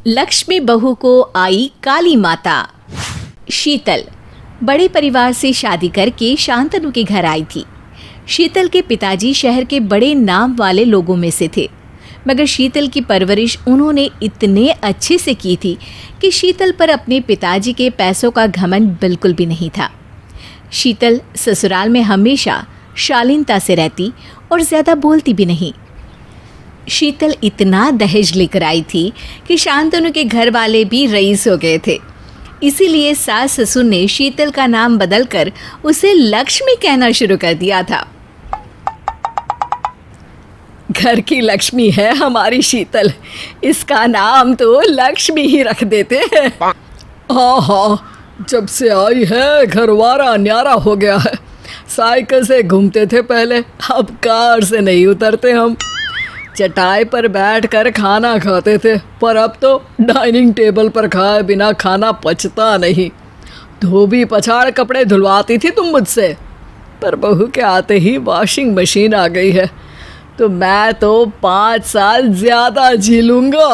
लक्ष्मी बहू को आई काली माता। शीतल बड़े परिवार से शादी करके शांतनु के घर आई थी। शीतल के पिताजी शहर के बड़े नाम वाले लोगों में से थे, मगर शीतल की परवरिश उन्होंने इतने अच्छे से की थी कि शीतल पर अपने पिताजी के पैसों का घमंड बिल्कुल भी नहीं था। शीतल ससुराल में हमेशा शालीनता से रहती और ज़्यादा बोलती भी नहीं। शीतल इतना दहेज लेकर आई थी कि शांतनु के घर वाले भी रईस हो गए थे। इसीलिए सास ससुर ने शीतल का नाम बदलकर उसे लक्ष्मी कहना शुरू कर दिया था। घर की लक्ष्मी है हमारी शीतल, इसका नाम तो लक्ष्मी ही रख देते हैं। हाँ, जब से आई है घरवारा न्यारा हो गया है। साइकिल से घूमते थे पहले, अब कार से नहीं उतरते हम। चटाई पर बैठकर खाना खाते थे, पर अब तो डाइनिंग टेबल पर खाए बिना खाना पचता नहीं। धोबी पछाड़ कपड़े धुलवाती थी तुम मुझसे, पर बहू के आते ही वॉशिंग मशीन आ गई है, तो मैं तो 5 साल ज़्यादा जी लूँगा।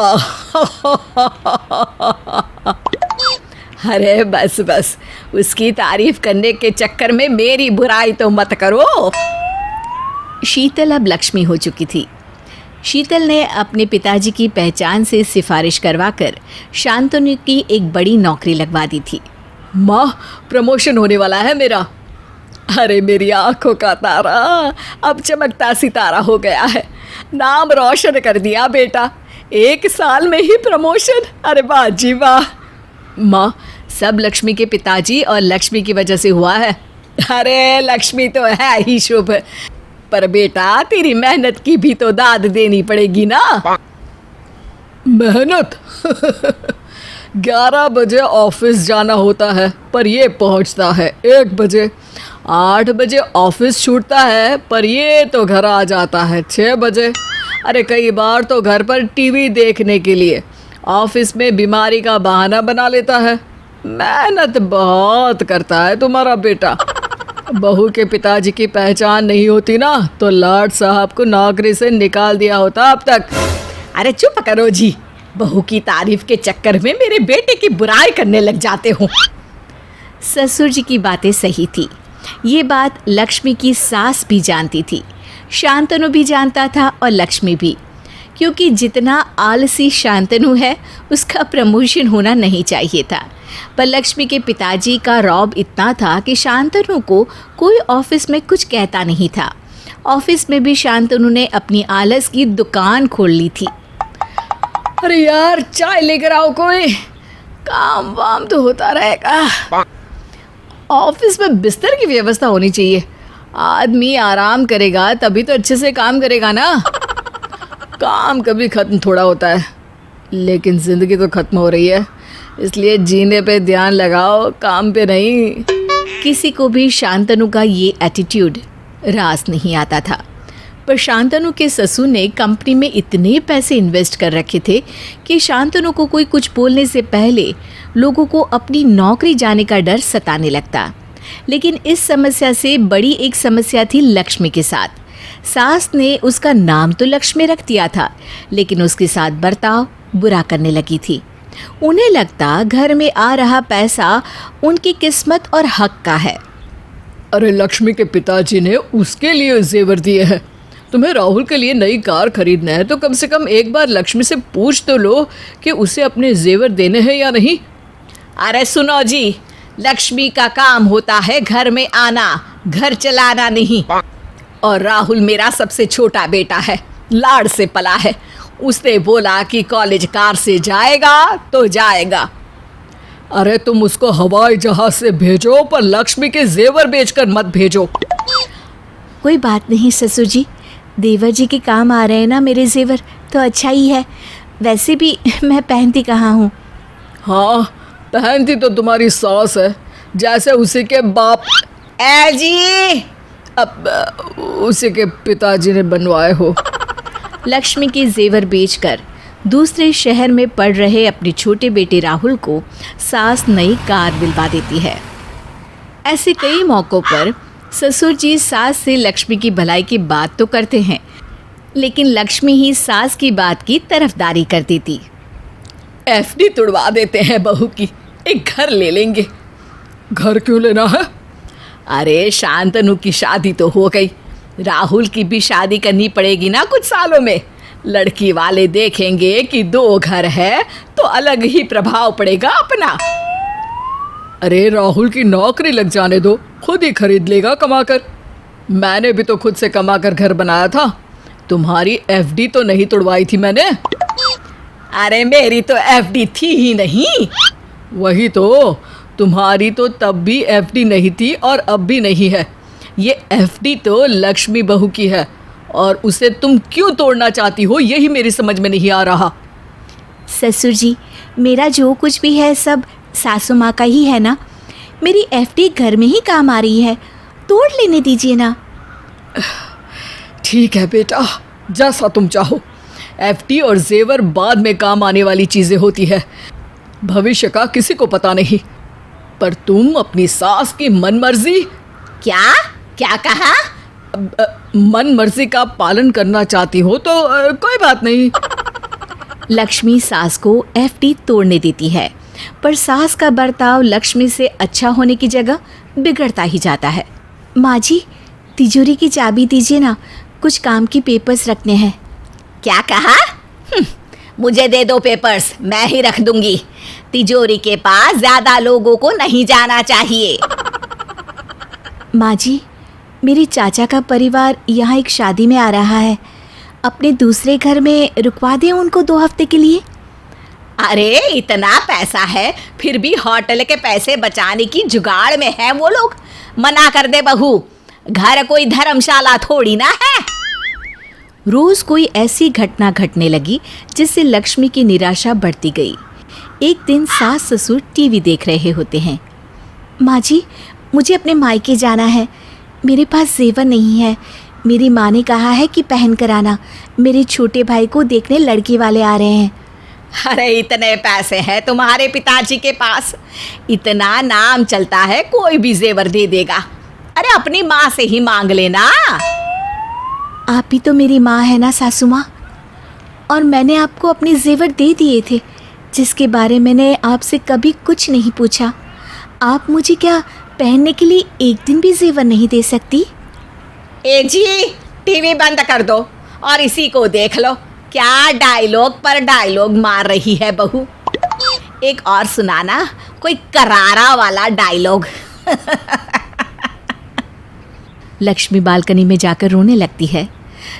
अरे बस बस, उसकी तारीफ करने के चक्कर में मेरी बुराई तो मत करो। शीतल अब लक्ष्मी हो चुकी थी। शीतल ने अपने पिताजी की पहचान से सिफारिश करवाकर शांतनु की एक बड़ी नौकरी लगवा दी थी। माँ, प्रमोशन होने वाला है मेरा। अरे मेरी आंखों का तारा अब चमकता सितारा हो गया है। नाम रोशन कर दिया बेटा, 1 साल में ही प्रमोशन। अरे वाह जी वाह। माँ, सब लक्ष्मी के पिताजी और लक्ष्मी की वजह से हुआ है। अरे लक्ष्मी तो है ही शुभ, पर बेटा तेरी मेहनत की भी तो दाद देनी पड़ेगी ना। मेहनत? 11 बजे ऑफिस जाना होता है, पर ये पहुंचता है 1 बजे। 8 बजे ऑफिस छूटता है, पर ये तो घर आ जाता है 6 बजे। अरे कई बार तो घर पर टीवी देखने के लिए ऑफिस में बीमारी का बहाना बना लेता है। मेहनत बहुत करता है तुम्हारा बेटा। बहू के पिताजी की पहचान नहीं होती ना, तो लाड साहब को नौकरी से निकाल दिया होता अब तक। अरे चुप करो जी, बहू की तारीफ के चक्कर में मेरे बेटे की बुराई करने लग जाते हो। ससुर जी की बातें सही थी। ये बात लक्ष्मी की सास भी जानती थी, शांतनु भी जानता था और लक्ष्मी भी, क्योंकि जितना आलसी शांतनु है उसका प्रमोशन होना नहीं चाहिए था। पर लक्ष्मी के पिताजी का रौब इतना था कि शांतनु को कोई ऑफिस में कुछ कहता नहीं था। ऑफिस में भी शांतनु ने अपनी आलस की दुकान खोल ली थी। अरे यार, चाय लेकर आओ कोई, काम वाम तो होता रहेगा। ऑफिस में बिस्तर की व्यवस्था होनी चाहिए। आदमी आराम करेगा तभी तो अच्छे से काम करेगा ना। काम कभी ख़त्म थोड़ा होता है, लेकिन ज़िंदगी तो ख़त्म हो रही है, इसलिए जीने पे ध्यान लगाओ, काम पे नहीं। किसी को भी शांतनु का ये एटीट्यूड रास नहीं आता था, पर शांतनु के ससुर ने कंपनी में इतने पैसे इन्वेस्ट कर रखे थे कि शांतनु को कोई कुछ बोलने से पहले लोगों को अपनी नौकरी जाने का डर सताने लगता। लेकिन इस समस्या से बड़ी एक समस्या थी लक्ष्मी के साथ। सास ने उसका नाम तो लक्ष्मी रख दिया था, लेकिन उसके साथ बर्ताव बुरा करने लगी थी। उन्हें लगता घर में आ रहा पैसा उनकी किस्मत और हक का है। अरे लक्ष्मी के पिताजी ने उसके लिए जेवर दिए हैं। तुम्हें राहुल के लिए नई कार खरीदना है तो कम से कम एक बार लक्ष्मी से पूछ तो लो कि उसे अपने जेवर देने हैं या नहीं। अरे सुनो जी, लक्ष्मी का काम होता है घर में आना, घर चलाना नहीं। और राहुल मेरा सबसे छोटा बेटा है, लाड़ से पला है। उसने बोला कि कॉलेज कार से जाएगा तो जाएगा। अरे तुम उसको हवाई जहाज से भेजो, पर लक्ष्मी के जेवर बेचकर मत भेजो। कोई बात नहीं ससुर जी, देवर जी के काम आ रहे हैं ना मेरे जेवर, तो अच्छा ही है। वैसे भी मैं पहनती कहाँ हूँ। हाँ, पहनती तो तुम्हारी सास है, जैसे उसी के बाप जी अब उसी के पिताजी ने बनवाए हो। लक्ष्मी के जेवर बेचकर दूसरे शहर में पढ़ रहे अपने छोटे बेटे राहुल को सास नई कार दिलवा देती है। ऐसे कई मौक़ों पर ससुर जी सास से लक्ष्मी की भलाई की बात तो करते हैं, लेकिन लक्ष्मी ही सास की बात की तरफदारी कर देती। एफडी तुड़वा देते हैं बहू की, एक घर ले लेंगे। घर क्यों लेना है? अरे शांतनु की शादी तो हो गई, राहुल की भी शादी करनी पड़ेगी ना कुछ सालों में। लड़की वाले देखेंगे कि 2 घर है तो अलग ही प्रभाव पड़ेगा अपना। अरे राहुल की नौकरी लग जाने दो, खुद ही खरीद लेगा कमाकर। मैंने भी तो खुद से कमाकर घर बनाया था, तुम्हारी एफडी तो नहीं तुड़वाई थी मैंने। अरे मेरी तो एफडी थी ही नहीं। वही तो, तुम्हारी तो तब भी एफडी नहीं थी और अब भी नहीं है। ये एफडी तो लक्ष्मी बहू की है और उसे तुम क्यों तोड़ना चाहती हो, यही मेरी समझ में नहीं आ रहा। ससुर जी, मेरा जो कुछ भी है सब सासू माँ का ही है ना। मेरी एफडी घर में ही काम आ रही है, तोड़ लेने दीजिए ना। ठीक है बेटा, जैसा तुम चाहो। एफडी और जेवर बाद में काम आने वाली चीज़ें होती है, भविष्य का किसी को पता नहीं। पर तुम अपनी सास की मनमर्जी। क्या क्या कहा? मन मर्जी का पालन करना चाहती हो तो कोई बात नहीं। लक्ष्मी सास को एफडी तोड़ने देती है, पर सास का बर्ताव लक्ष्मी से अच्छा होने की जगह बिगड़ता ही जाता है। माँ जी, तिजोरी की चाबी दीजिए ना, कुछ काम की पेपर्स रखने हैं। क्या कहा? मुझे दे दो पेपर्स, मैं ही रख दूंगी। तिजोरी के पास ज्यादा लोगों को नहीं जाना चाहिए। माँ जी, मेरे चाचा का परिवार यहाँ एक शादी में आ रहा है, अपने दूसरे घर में रुकवा दें उनको 2 हफ्ते के लिए। अरे इतना पैसा है, फिर भी होटल के पैसे बचाने की जुगाड़ में है वो लोग। मना कर दे बहू, घर कोई धर्मशाला थोड़ी ना है। रोज कोई ऐसी घटना घटने लगी जिससे लक्ष्मी की निराशा बढ़ती गई। एक दिन सास ससुर टीवी देख रहे होते हैं। माँ जी, मुझे अपने मायके जाना है, मेरे पास जेवर नहीं है। मेरी माँ ने कहा है कि पहन कर आना, मेरे छोटे भाई को देखने लड़की वाले आ रहे हैं। अरे इतने पैसे हैं तुम्हारे पिताजी के पास, इतना नाम चलता है, कोई भी जेवर दे देगा। अरे अपनी माँ से ही मांग लेना। आप ही तो मेरी माँ है ना सासू माँ, और मैंने आपको अपने जेवर दे दिए थे, जिसके बारे मैंने आपसे कभी कुछ नहीं पूछा। आप मुझे क्या पहनने के लिए एक दिन भी जेवर नहीं दे सकती? ए जी, टीवी बंद कर दो और इसी को देख लो, क्या डायलॉग पर डायलॉग मार रही है बहू। एक और सुनाना, कोई करारा वाला डायलॉग। लक्ष्मी बालकनी में जाकर रोने लगती है।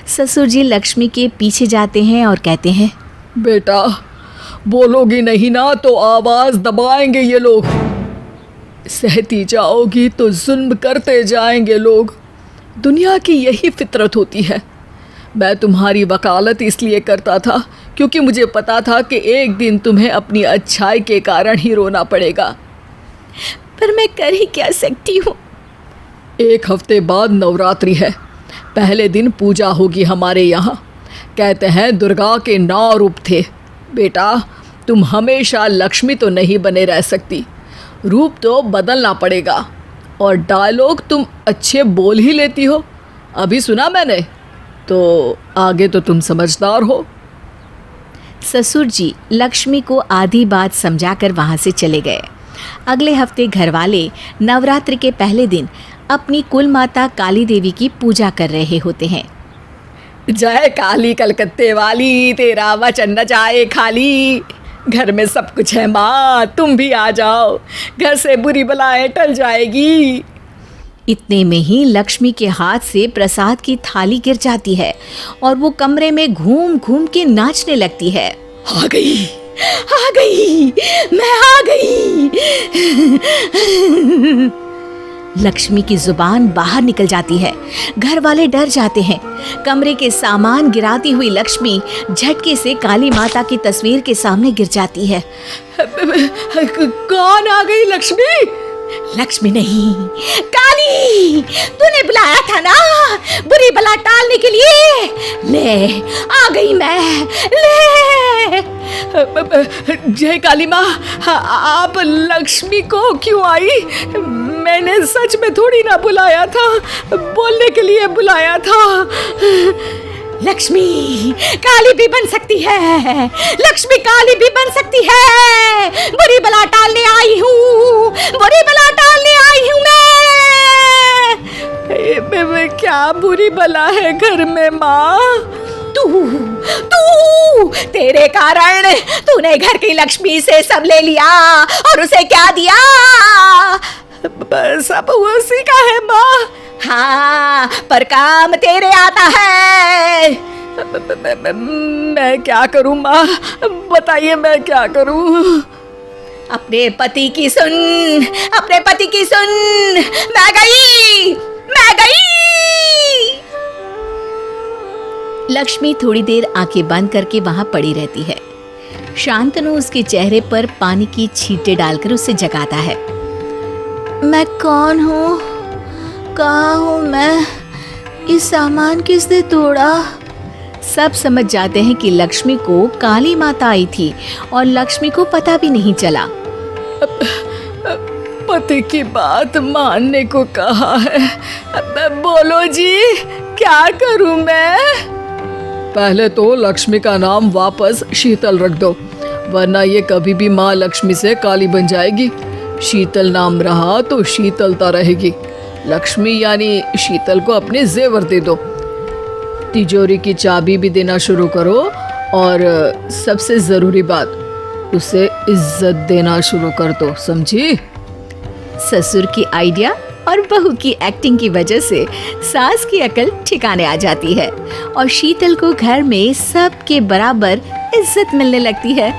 ससुर जी लक्ष्मी के पीछे जाते हैं और कहते हैं, बेटा बोलोगी नहीं ना तो आवाज़ दबाएंगे ये लोग। सहती जाओगी तो जुल्म करते जाएंगे लोग। दुनिया की यही फितरत होती है। मैं तुम्हारी वकालत इसलिए करता था क्योंकि मुझे पता था कि एक दिन तुम्हें अपनी अच्छाई के कारण ही रोना पड़ेगा। पर मैं कर ही क्या सकती हूँ। 1 हफ्ते बाद नवरात्रि है, पहले दिन पूजा होगी हमारे यहाँ। कहते हैं दुर्गा के 9 रूप थे। बेटा तुम हमेशा लक्ष्मी तो नहीं बने रह सकती, रूप तो बदलना पड़ेगा। और डायलॉग तुम अच्छे बोल ही लेती हो, अभी सुना मैंने, तो आगे तो तुम समझदार हो। ससुर जी लक्ष्मी को आधी बात समझाकर वहाँ से चले गए। अगले हफ्ते घरवाले नवरात्रि के पहले दिन अपनी कुल माता काली देवी की पूजा कर रहे होते हैं। जय काली कलकत्ते वाली, तेरा वचन न जाए खाली। घर में सब कुछ है माँ, तुम भी आ जाओ, घर से बुरी बलाएं टल जाएगी। इतने में ही लक्ष्मी के हाथ से प्रसाद की थाली गिर जाती है और वो कमरे में घूम घूम के नाचने लगती है। आ गई, मैं आ गई। लक्ष्मी की जुबान बाहर निकल जाती है। घर वाले डर जाते हैं। कमरे के सामान गिराती हुई लक्ष्मी झटके से काली माता की तस्वीर के सामने गिर जाती है। कौन आ गई? लक्ष्मी? लक्ष्मी नहीं, काली। तूने बुलाया था ना बुरी बला टालने के लिए। ले आ गई मैं, ले। जय काली माँ, आप लक्ष्मी को क्यों आई? मैंने सच में थोड़ी ना बुलाया था, बोलने के लिए बुलाया था। लक्ष्मी काली भी बन सकती है, लक्ष्मी काली भी बन सकती है। बुरी बला टालने आई हूँ, बुरी बला टालने आई हूँ मैं क्या बुरी बला है घर में माँ? तू तू तेरे कारण तूने घर की लक्ष्मी से सब ले लिया और उसे क्या दिया? सब उसी का है माँ। हाँ, पर काम तेरे आता है। मैं क्या करूँ माँ, बताइए मैं क्या करूँ? अपने पति की सुन, अपने पति की सुन। मैं गई, मैं गई। लक्ष्मी थोड़ी देर आंखें बंद करके वहां पड़ी रहती है। शांतनु उसके चेहरे पर पानी की छींटे डालकर उसे जगाता है। मैं कौन हूँ? कहाँ हूँ मैं? इस सामान किसने तोड़ा? सब समझ जाते हैं कि लक्ष्मी को काली माता आई थी और लक्ष्मी को पता भी नहीं चला। पति की बात मानने को कहा है। बोलो जी, क्या करूं मैं? पहले तो लक्ष्मी का नाम वापस शीतल रख दो, वरना ये कभी भी माँ लक्ष्मी से काली बन जाएगी। शीतल नाम रहा तो शीतलता रहेगी। लक्ष्मी यानी शीतल को अपने जेवर दे दो। तिजोरी की चाबी भी देना शुरू करो और सबसे ज़रूरी बात, उसे इज्जत देना शुरू कर दो, समझी? ससुर की आइडिया और बहू की एक्टिंग की वजह से सास की अकल ठिकाने आ जाती है और शीतल को घर में सबके बराबर इज्जत मिलने लगती है।